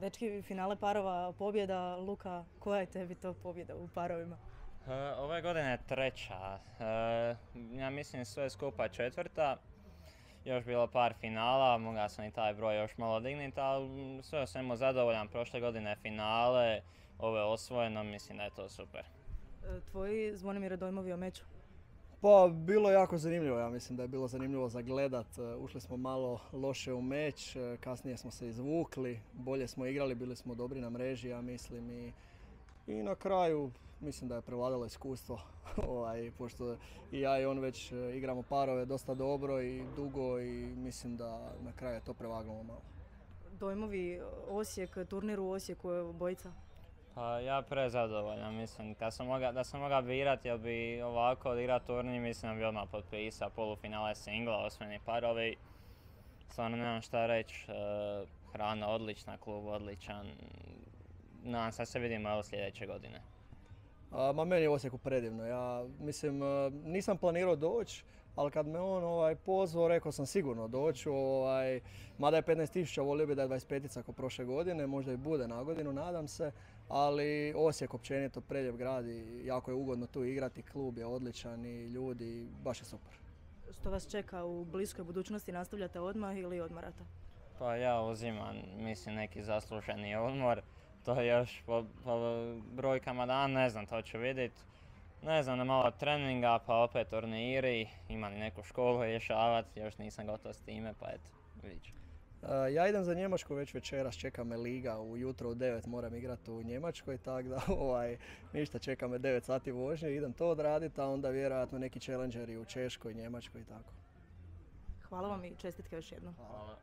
Dečki, finale parova, pobjeda. Luka, koja je tebi to pobjeda u parovima? Ove godine je treća. Ja mislim sve skupa četvrta. Još bilo par finala, mogao sam i taj broj još malo digniti, ali sve o svemu zadovoljan. Prošle godine finale, ovo je osvojeno, mislim da je to super. Tvoji, Zvonimire, dojmovi o meču? Pa bilo je jako zanimljivo, ja mislim da je bilo zanimljivo za gledat. Ušli smo malo loše u meč, kasnije smo se izvukli, bolje smo igrali, bili smo dobri na mreži, ja mislim. I na kraju mislim da je prevladalo iskustvo, pošto i ja i on već igramo parove dosta dobro i dugo i mislim da na kraju je to prevagnulo malo. Dojmovi Osijek, turnir u Osijeku je obojica? Pa ja prezadovoljan, mislim, da sam mogao birati jel bi ovako odigrat turnir, mislim da bi odmah potpisao polufinale singla, osvojeni parovi. Stvarno nemam šta reći, hrana odlična, klub odličan. Nadam se da se vidimo sljedeće godine. Meni je u Osijeku predivno. Ja mislim, nisam planirao doći, ali kad me on pozvao, rekao sam sigurno doću. Mada je 15.000, volio bi da je 25 kao prošle godine, možda i bude na godinu, nadam se. Ali Osijek općenito predivljen grad i jako je ugodno tu igrati, klub je odličan i ljudi, baš je super. Što vas čeka u bliskoj budućnosti, nastavljate odmah ili odmarate? Pa ja uzimam, mislim, neki zasluženi odmor. To je još po brojkama dana, ne znam, to ću vidjet. Ne znam, malo treninga, pa opet turniri, imam i neku školu rješavat, još nisam gotov s time, pa eto, vidit ću. Ja idem za Njemačku već večeras, čeka me liga, ujutro u 9 moram igrati u Njemačkoj, tako da ništa, čeka me 9 sati vožnje, idem to odraditi, a onda vjerojatno neki challengeri u Češkoj, Njemačkoj i tako. Hvala vam i čestitke još jednom. Hvala.